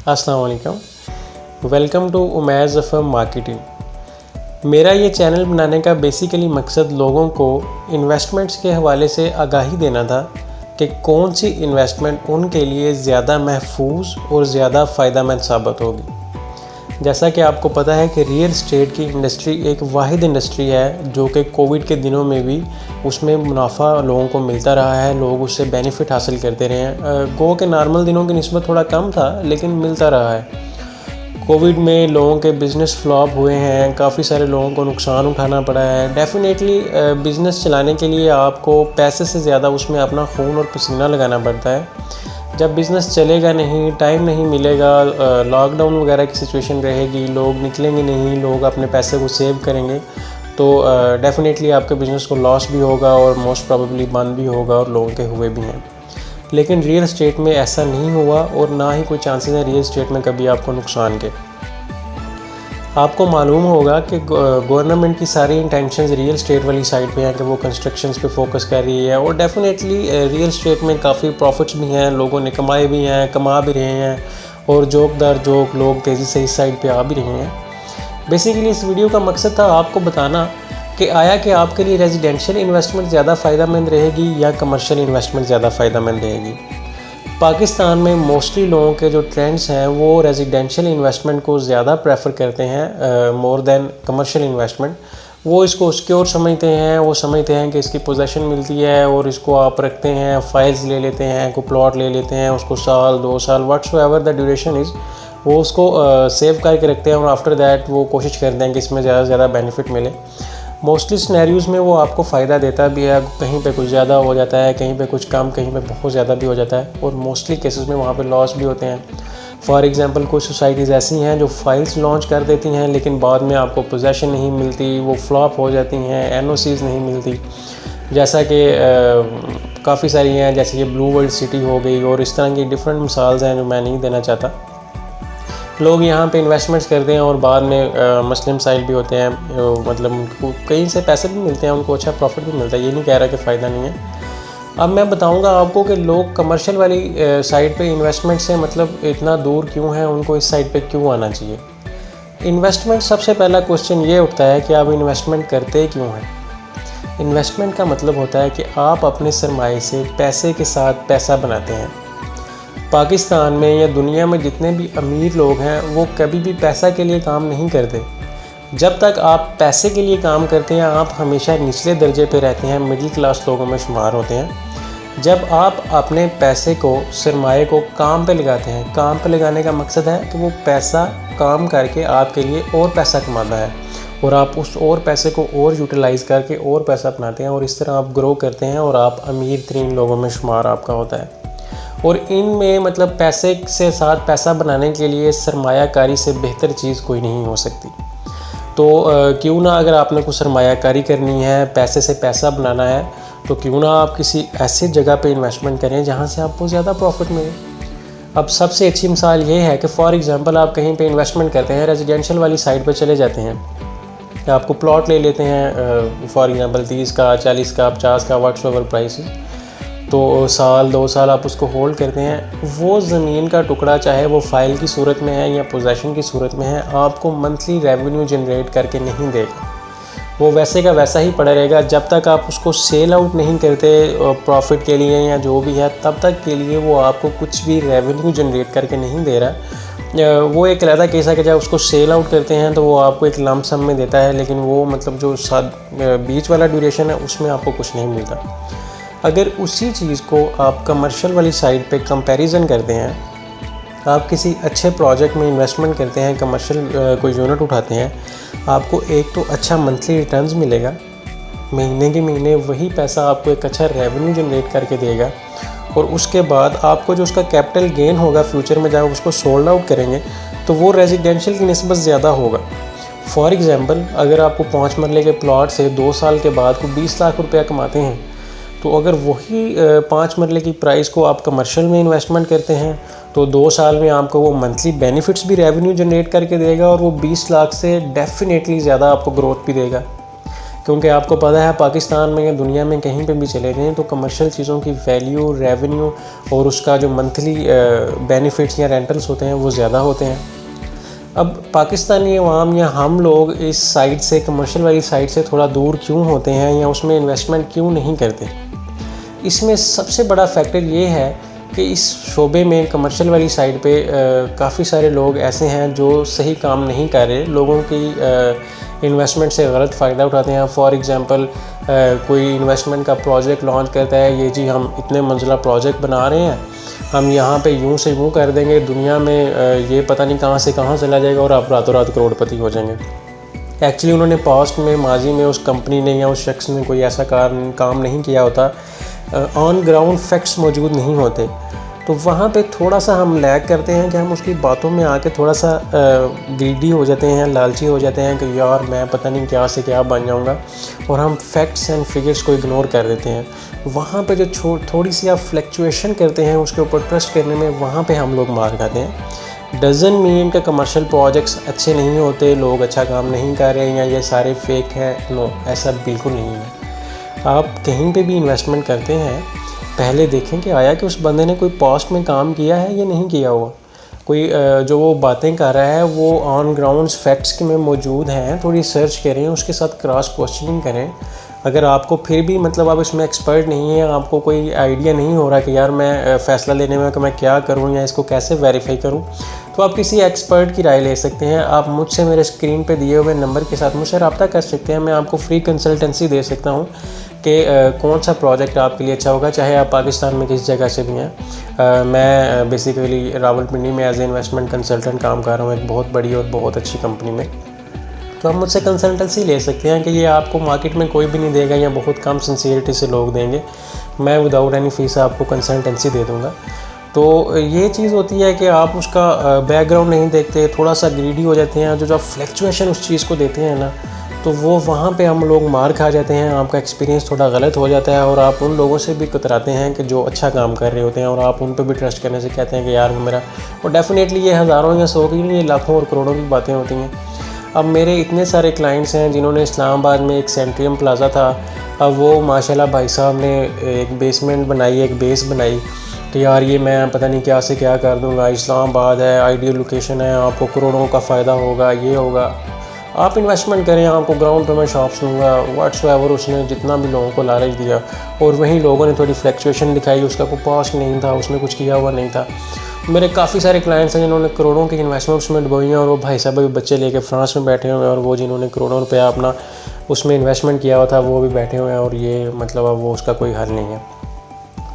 अस्सलाम वालेकुम। Welcome to Umaiz FM marketing. मेरा ये चैनल बनाने का बेसिकली मकसद लोगों को इन्वेस्टमेंट्स के हवाले से आगाही देना था कि कौन सी इन्वेस्टमेंट उनके लिए ज़्यादा महफूज और ज़्यादा फ़ायदेमंद साबित होगी। जैसा कि आपको पता है कि रियल एस्टेट की इंडस्ट्री एक वाहिद इंडस्ट्री है जो कि कोविड के दिनों में भी उसमें मुनाफा लोगों को मिलता रहा है, लोग उससे बेनिफिट हासिल करते रहे हैं। गो के नॉर्मल दिनों की निस्बत थोड़ा कम था लेकिन मिलता रहा है। कोविड में लोगों के बिज़नेस फ्लॉप हुए हैं, काफ़ी सारे लोगों को नुकसान उठाना पड़ा है। डेफिनेटली बिज़नेस चलाने के लिए आपको पैसे से ज़्यादा उसमें अपना खून और पसीना लगाना पड़ता है। जब बिज़नेस चलेगा नहीं, टाइम नहीं मिलेगा, लॉकडाउन वगैरह की सिचुएशन रहेगी, लोग निकलेंगे नहीं, लोग अपने पैसे को सेव करेंगे, तो डेफ़िनेटली आपके बिज़नेस को लॉस भी होगा और मोस्ट प्रोबेबली बंद भी होगा और लोगों के हुए भी हैं। लेकिन रियल एस्टेट में ऐसा नहीं हुआ और ना ही कोई चांसेस है रियल एस्टेट में कभी आपको नुकसान के। आपको मालूम होगा कि गवर्नमेंट की सारी इंटेंशंस रियल एस्टेट वाली साइड पे हैं कि वो कंस्ट्रक्शंस पे फोकस कर रही है और डेफिनेटली रियल एस्टेट में काफ़ी प्रॉफिट्स भी हैं, लोगों ने कमाए भी हैं, कमा भी रहे हैं और जोक दर जोक लोग तेज़ी से इस साइड पे आ भी रहे हैं। बेसिकली इस वीडियो का मकसद था आपको बताना कि आया कि आपके लिए रेजिडेंशियल इन्वेस्टमेंट ज़्यादा फ़ायदेमंद रहेगी या कमर्शियल इन्वेस्टमेंट ज़्यादा फ़ायदेमंद रहेगी। पाकिस्तान में मोस्टली लोगों के जो ट्रेंड्स हैं वो रेजिडेंशियल इन्वेस्टमेंट को ज़्यादा प्रेफर करते हैं मोर देन कमर्शियल इन्वेस्टमेंट। वो इसको सिक्योर समझते हैं, वो समझते हैं कि इसकी पोजीशन मिलती है और इसको आप रखते हैं, फाइल्स ले लेते हैं, को प्लॉट ले लेते हैं, उसको साल 2 साल व्हाट्सएवर द ड्यूरेशन इज़, वो उसको सेव करके रखते हैं और आफ्टर दैट वो कोशिश करते हैं कि इसमें ज़्यादा से ज़्यादा बेनिफिट मिले। मोस्टली सिनेरियोज़ में वो आपको फ़ायदा देता भी है, कहीं पे कुछ ज़्यादा हो जाता है, कहीं पे कुछ कम, कहीं पे बहुत ज़्यादा भी हो जाता है और मोस्टली केसेस में वहाँ पे लॉस भी होते हैं। फॉर एग्जांपल कुछ सोसाइटीज़ ऐसी हैं जो फाइल्स लॉन्च कर देती हैं लेकिन बाद में आपको पोजेसन नहीं मिलती, वो फ्लॉप हो जाती हैं, एनओसीज़ नहीं मिलती। जैसा कि काफ़ी सारी हैं, जैसे कि ब्लू वर्ल्ड सिटी हो गई और इस तरह की डिफरेंट मिसाल्स हैं जो मैं नहीं देना चाहता। लोग यहाँ पे इन्वेस्टमेंट्स करते हैं और बाद में मसले मसाइल भी होते हैं, मतलब उनको कहीं से पैसे भी मिलते हैं, उनको अच्छा प्रॉफिट भी मिलता है। ये नहीं कह रहा कि फ़ायदा नहीं है। अब मैं बताऊंगा आपको कि लोग कमर्शियल वाली साइड पे इन्वेस्टमेंट से मतलब इतना दूर क्यों हैं, उनको इस साइड पे क्यों आना चाहिए। इन्वेस्टमेंट, सबसे पहला क्वेश्चन ये उठता है कि आप इन्वेस्टमेंट करते क्यों हैं। इन्वेस्टमेंट का मतलब होता है कि आप अपने सरमाए से पैसे के साथ पैसा बनाते हैं। पाकिस्तान में या दुनिया में जितने भी अमीर लोग हैं वो कभी भी पैसा के लिए काम नहीं करते। जब तक आप पैसे के लिए काम करते हैं आप हमेशा निचले दर्जे पे रहते हैं, मिडिल क्लास लोगों में शुमार होते हैं। जब आप अपने पैसे को, सरमाए को काम पे लगाते हैं, काम पे लगाने का मकसद है कि वो पैसा काम करके आपके लिए और पैसा कमाता है और आप उस और पैसे को और यूटिलाइज़ करके और पैसा अपनाते हैं और इस तरह आप ग्रो करते हैं और आप अमीर तरीन लोगों में शुमार आपका होता है। और इनमें मतलब पैसे से साथ पैसा बनाने के लिए सरमायाकारी से बेहतर चीज़ कोई नहीं हो सकती। तो क्यों ना, अगर आपने कुछ सरमायाकारी करनी है, पैसे से पैसा बनाना है, तो क्यों ना आप किसी ऐसी जगह पे इन्वेस्टमेंट करें जहाँ से आपको ज़्यादा प्रॉफिट मिले। अब सबसे अच्छी मिसाल ये है कि फॉर एग्ज़ाम्पल आप कहीं पे इन्वेस्टमेंट करते हैं, रेजिडेंशियल वाली साइड पर चले जाते हैं, आपको प्लॉट ले लेते हैं फॉर एग्ज़ाम्पल 30 का, 40 का, 50 का, व्हाट्सएवर प्राइस, तो साल 2 साल आप उसको होल्ड करते हैं। वो ज़मीन का टुकड़ा चाहे वो फाइल की सूरत में है या पोजीशन की सूरत में है, आपको मंथली रेवेन्यू जनरेट करके नहीं देगा। वो वैसे का वैसा ही पड़ा रहेगा। जब तक आप उसको सेल आउट नहीं करते प्रॉफिट के लिए या जो भी है, तब तक के लिए वो आपको कुछ भी रेवेन्यू जनरेट करके नहीं दे रहा। वो एक अलग केस है कि जब उसको सेल आउट करते हैं तो वो आपको एक लंप सम में देता है, लेकिन वो मतलब जो बीच वाला ड्यूरेशन है उसमें आपको कुछ नहीं मिलता। अगर उसी चीज़ को आप कमर्शियल वाली साइड पे कंपैरिजन करते हैं, आप किसी अच्छे प्रोजेक्ट में इन्वेस्टमेंट करते हैं, कमर्शियल कोई यूनिट उठाते हैं, आपको एक तो अच्छा मंथली रिटर्न्स मिलेगा, महीने के महीने वही पैसा आपको एक अच्छा रेवेन्यू जनरेट करके देगा और उसके बाद आपको जो उसका कैपिटल गेन होगा फ्यूचर में जब उसको सोल्ड आउट करेंगे तो वो रेजिडेंशियल की निस्बत ज़्यादा होगा। फॉर एग्ज़ाम्पल अगर आपको 5 मरले के प्लॉट से 2 साल के बाद को 20 लाख रुपया कमाते हैं, तो अगर वही 5 मरले की प्राइस को आप कमर्शियल में इन्वेस्टमेंट करते हैं तो 2 साल में आपको वो मंथली बेनिफिट्स भी रेवेन्यू जनरेट करके देगा और वो 20 लाख से डेफिनेटली ज़्यादा आपको ग्रोथ भी देगा। क्योंकि आपको पता है पाकिस्तान में या दुनिया में कहीं पे भी चले जाएँ तो कमर्शियल चीज़ों की वैल्यू, रेवेन्यू और उसका जो मंथली बेनिफिट्स या रेंटल्स होते हैं वो ज़्यादा होते हैं। अब पाकिस्तानी अवाम या हम लोग इस साइड से, कमर्शियल वाली साइड से थोड़ा दूर क्यों होते हैं या उसमें इन्वेस्टमेंट क्यों नहीं करते? इसमें सबसे बड़ा फैक्टर ये है कि इस शोबे में, कमर्शियल वाली साइड पे काफ़ी सारे लोग ऐसे हैं जो सही काम नहीं कर रहे, लोगों की इन्वेस्टमेंट से गलत फ़ायदा उठाते हैं। फॉर एग्ज़ाम्पल कोई इन्वेस्टमेंट का प्रोजेक्ट लॉन्च करता है, ये जी हम इतने मंजिला प्रोजेक्ट बना रहे हैं, हम यहाँ पे यूँ से यूँ कर देंगे, दुनिया में ये पता नहीं कहाँ से कहाँ चला जाएगा और आप रातों रात करोड़पति हो जाएंगे। एक्चुअली उन्होंने पास्ट में, माजी में उस कंपनी ने या उस शख्स ने कोई ऐसा काम नहीं किया होता, ऑन ग्राउंड फैक्ट्स मौजूद नहीं होते। तो वहाँ पे थोड़ा सा हम लैग करते हैं कि हम उसकी बातों में आके थोड़ा सा ग्रीडी हो जाते हैं, लालची हो जाते हैं कि यार मैं पता नहीं क्या से क्या बन जाऊँगा, और हम फैक्ट्स एंड फिगर्स को इग्नोर कर देते हैं। वहाँ पे जो थोड़ी सी आप फ्लक्चुएशन करते हैं उसके ऊपर ट्रस्ट करने में, वहाँ पे हम लोग मार खाते हैं। डजन मीन के कमर्शियल प्रोजेक्ट्स अच्छे नहीं होते, लोग अच्छा काम नहीं कर रहे हैं या ये सारे फेक हैं। नो, ऐसा बिल्कुल नहीं है। आप कहीं पे भी इन्वेस्टमेंट करते हैं, पहले देखें कि आया कि उस बंदे ने कोई पास्ट में काम किया है या नहीं किया हुआ, कोई जो वो बातें कर रहा है वो ऑन ग्राउंड्स फैक्ट्स में मौजूद हैं। थोड़ी सर्च करें, उसके साथ क्रॉस क्वेश्चनिंग करें। अगर आपको फिर भी मतलब आप इसमें एक्सपर्ट नहीं है, आपको कोई आइडिया नहीं हो रहा कि यार मैं फ़ैसला लेने में कि मैं क्या करूं या इसको कैसे वेरीफाई करूं, तो आप किसी एक्सपर्ट की राय ले सकते हैं। आप मुझसे मेरे स्क्रीन पे दिए हुए नंबर के साथ मुझसे रब्ता कर सकते हैं। मैं आपको फ्री कंसल्टेंसी दे सकता हूं कि कौन सा प्रोजेक्ट आपके लिए अच्छा होगा, चाहे आप पाकिस्तान में किस जगह से भी हैं। मैं बेसिकली रावलपिंडी में एज ए इन्वेस्टमेंट कंसल्टेंट काम कर रहा हूँ एक बहुत बड़ी और बहुत अच्छी कंपनी में। तो आप मुझसे कंसल्टेंसी ले सकते हैं कि ये आपको मार्केट में कोई भी नहीं देगा या बहुत कम सिंसियरिटी से लोग देंगे। मैं विदाउट एनी फीस आपको कंसल्टेंसी दे दूँगा। तो ये चीज़ होती है कि आप उसका बैकग्राउंड नहीं देखते, थोड़ा सा ग्रीडी हो जाते हैं। जो फ्लक्चुएशन उस चीज़ को देते हैं ना, तो वो वहाँ पे हम लोग मार खा जाते हैं। आपका एक्सपीरियंस थोड़ा गलत हो जाता है और आप उन लोगों से भी कतराते हैं कि जो अच्छा काम कर रहे होते हैं, और आप उन पे भी ट्रस्ट करने से कहते हैं कि यार वो मेरा, और डेफिनेटली ये हज़ारों या सौ की नहीं, ये लाखों और करोड़ों की बातें होती हैं। अब मेरे इतने सारे क्लाइंट्स हैं जिन्होंने इस्लामाबाद में एक सेंट्रियम प्लाज़ा था, अब वो माशाल्लाह भाई साहब ने एक बेसमेंट बनाई, एक बेस बनाई कि यार ये मैं पता नहीं क्या से क्या कर दूंगा, इस्लामाबाद है, आइडियल लोकेशन है, आपको करोड़ों का फ़ायदा होगा, ये होगा, आप इन्वेस्टमेंट करें, आपको ग्राउंड पे मैं शॉप्स दूँगा, व्हाट्सएवर। उसने जितना भी लोगों को लालच दिया, और वहीं लोगों ने थोड़ी फ्लक्चुएशन दिखाई, उसका कोई पास्ट नहीं था, उसने कुछ किया हुआ नहीं था। मेरे काफ़ी सारे क्लाइंट्स हैं जिन्होंने करोड़ों की इन्वेस्टमेंट उसमें डुबोई हैं, और वो भाई साहब अभी बच्चे लेके फ्रांस में बैठे हुए हैं, और वो जिन्होंने करोड़ों रुपया अपना उसमें इन्वेस्टमेंट किया हुआ था वो भी बैठे हुए हैं, और ये मतलब अब वो उसका कोई हल नहीं है।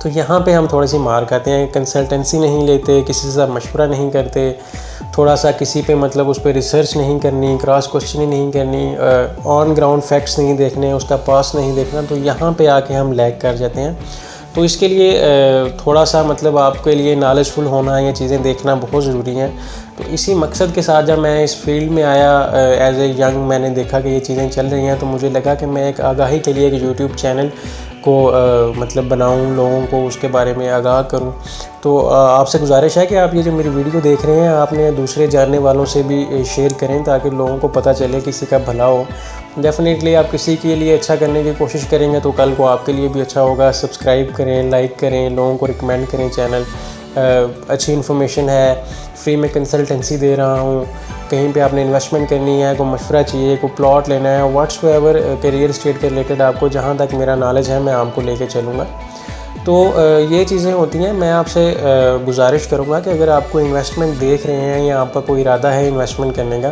तो यहाँ पे हम थोड़ी सी मार खाते हैं, कंसल्टेंसी नहीं लेते, किसी से मशवरा नहीं करते, थोड़ा सा किसी पे मतलब उस पर रिसर्च नहीं करनी, क्रॉस क्वेश्चनिंग नहीं करनी, ऑन ग्राउंड फैक्ट्स नहीं देखने, उसका पास नहीं देखना, तो यहाँ पे आके हम लैग कर जाते हैं। तो इसके लिए थोड़ा सा मतलब आपके लिए नॉलेजफुल होना, ये चीज़ें देखना बहुत ज़रूरी हैं। तो इसी मकसद के साथ जब मैं इस फील्ड में आया एज ए यंग, मैंने देखा कि ये चीज़ें चल रही हैं, तो मुझे लगा कि मैं एक आगाही के लिए एक यूट्यूब चैनल को मतलब बनाऊं, लोगों को उसके बारे में आगाह करूं। तो आपसे गुजारिश है कि आप ये जो मेरी वीडियो देख रहे हैं, आपने दूसरे जानने वालों से भी शेयर करें ताकि लोगों को पता चले, किसी का भला हो। डेफ़िनेटली आप किसी के लिए अच्छा करने की कोशिश करेंगे तो कल को आपके लिए भी अच्छा होगा। सब्सक्राइब करें, लाइक करें, लोगों को रिकमेंड करें चैनल। अच्छी इन्फॉर्मेशन है, फ्री में कंसल्टेंसी दे रहा हूँ। कहीं पे आपने इन्वेस्टमेंट करनी है, कोई मशवरा चाहिए, कोई प्लॉट लेना है, व्हाट्सएवर के रियल एस्टेट के रिलेटेड आपको जहाँ तक मेरा नॉलेज है मैं आपको लेके चलूँगा। तो ये चीज़ें होती हैं। मैं आपसे गुजारिश करूँगा कि अगर आपको इन्वेस्टमेंट देख रहे हैं या आपका कोई इरादा है इन्वेस्टमेंट करने का,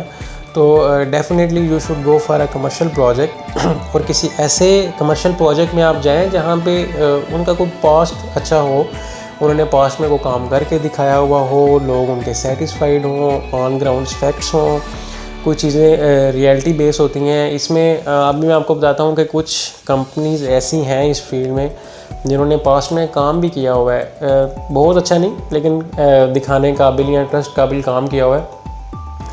तो definitely you should go for a commercial project. और किसी ऐसे कमर्शियल प्रोजेक्ट में आप जाएँ जहाँ पे उनका कोई पास्ट अच्छा हो, उन्होंने पास्ट में वो काम करके दिखाया हुआ हो, लोग उनके सेटिस्फाइड हों, ऑन ग्राउंड फैक्ट्स हों, कुछ चीज़ें रियलिटी बेस होती हैं। इसमें अभी मैं आपको बताता हूँ कि कुछ कंपनीज़ ऐसी हैं इस फील्ड में जिन्होंने पास्ट में काम भी किया हुआ है, बहुत अच्छा नहीं लेकिन दिखाने काबिल या ट्रस्ट काबिल काम किया हुआ है,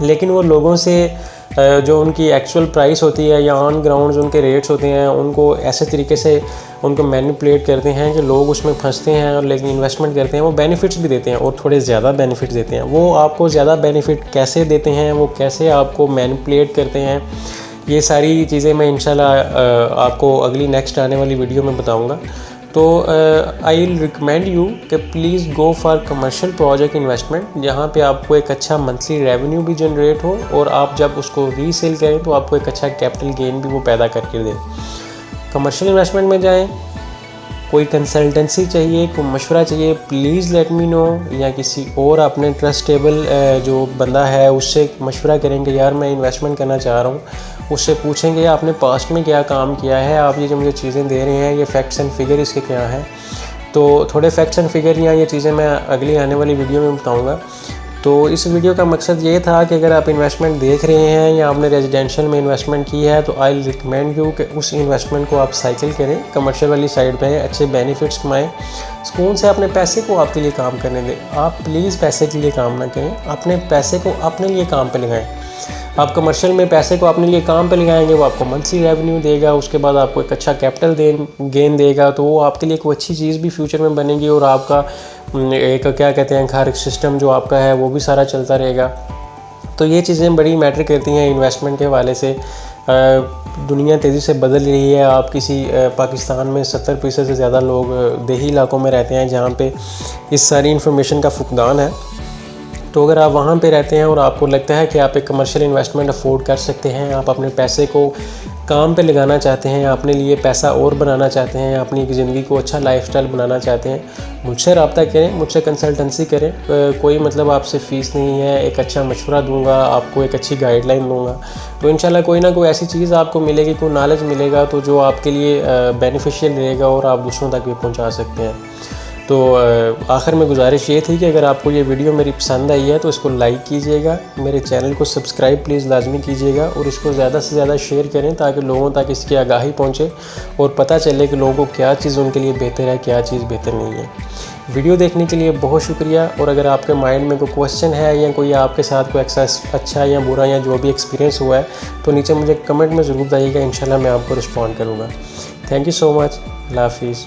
लेकिन वो लोगों से जो उनकी एक्चुअल प्राइस होती है या ऑन ग्राउंड जो उनके रेट्स होते हैं, उनको ऐसे तरीके से उनको मैनिपुलेट करते हैं कि लोग उसमें फंसते हैं और लेकिन इन्वेस्टमेंट करते हैं। वो बेनिफिट्स भी देते हैं और थोड़े ज़्यादा बेनिफिट्स देते हैं। वो आपको ज़्यादा बेनिफिट कैसे देते हैं, वो कैसे आपको मैनिपुलेट करते हैं, ये सारी चीज़ें मैं इंशाल्लाह आपको अगली नेक्स्ट आने वाली वीडियो में बताऊँगा। तो आई विल रिकमेंड यू कि please go for commercial project investment, जहाँ पे आपको एक अच्छा मंथली रेवेन्यू भी जनरेट हो और आप जब उसको रीसेल करें तो आपको एक अच्छा कैपिटल गेन भी वो पैदा करके दे। कमर्शियल इन्वेस्टमेंट में जाएं, कोई कंसल्टेंसी चाहिए, कोई मशवरा चाहिए, प्लीज़ लेट मी नो, या किसी और अपने ट्रस्टेबल जो बंदा है उससे मशवरा करेंगे, यार मैं इन्वेस्टमेंट करना चाह रहा हूँ, उससे पूछेंगे आपने पास्ट में क्या काम किया है, आप ये जो मुझे चीज़ें दे रहे हैं ये फैक्ट्स एंड फिगर इसके क्या हैं। तो थोड़े फैक्ट्स एंड फिगर या ये चीज़ें मैं अगली आने वाली वीडियो में बताऊँगा। तो इस वीडियो का मकसद ये था कि अगर आप इन्वेस्टमेंट देख रहे हैं या आपने रेजिडेंशियल में इन्वेस्टमेंट की है तो आई रिकमेंड यू कि उस इन्वेस्टमेंट को आप साइकिल करें, कमर्शियल वाली साइड पे अच्छे बेनिफिट्स कमाएं, सुकून से अपने पैसे को आपके लिए काम करने दें। आप प्लीज़ पैसे के लिए काम ना करें, अपने पैसे को अपने लिए काम पे लगाएं। आप कमर्शियल में पैसे को अपने लिए काम पे लगाएंगे, वो आपको मंथली रेवेन्यू देगा, उसके बाद आपको एक अच्छा कैपिटल गेन देगा, तो वो आपके लिए कोई अच्छी चीज़ भी फ्यूचर में बनेगी और आपका एक क्या कहते हैं हर सिस्टम जो आपका है वो भी सारा चलता रहेगा। तो ये चीज़ें बड़ी मैटर करती हैं इन्वेस्टमेंट के हवाले से। दुनिया तेज़ी से बदल रही है। आप किसी पाकिस्तान में 70% से ज़्यादा लोग देही इलाकों में रहते हैं जहाँ पे इस सारी इन्फॉर्मेशन का फुकदान है। तो अगर आप वहाँ पे रहते हैं और आपको लगता है कि आप एक कमर्शियल इन्वेस्टमेंट अफोर्ड कर सकते हैं, आप अपने पैसे को काम पे लगाना चाहते हैं, अपने लिए पैसा और बनाना चाहते हैं, अपनी ज़िंदगी को अच्छा लाइफस्टाइल बनाना चाहते हैं, मुझसे रब्ता करें, मुझसे कंसल्टेंसी करें। कोई मतलब आपसे फ़ीस नहीं है, एक अच्छा मशवरा दूंगा, आपको एक अच्छी गाइडलाइन दूंगा। तो इंशाल्लाह कोई ना कोई ऐसी चीज़ आपको मिलेगी, कोई नॉलेज मिलेगा तो जो आपके लिए बेनिफिशियल रहेगा और आप दूसरों तक भी पहुँचा सकते हैं। तो आखिर में गुजारिश ये थी कि अगर आपको ये वीडियो मेरी पसंद आई है तो इसको लाइक कीजिएगा, मेरे चैनल को सब्सक्राइब प्लीज़ लाजमी कीजिएगा और इसको ज़्यादा से ज़्यादा शेयर करें ताकि लोगों तक इसकी आगाही पहुँचे और पता चले कि लोगों को क्या चीज़ उनके लिए बेहतर है, क्या चीज़ बेहतर नहीं है। वीडियो देखने के लिए बहुत शुक्रिया। और अगर आपके माइंड में कोई क्वेश्चन है या कोई आपके साथ कोई अच्छा या बुरा या जो भी एक्सपीरियंस हुआ है तो नीचे मुझे कमेंट में ज़रूर बताइएगा, इंशाल्लाह मैं आपको रिस्पॉन्ड करूँगा। Thank you so much. अल्लाह हाफिज़।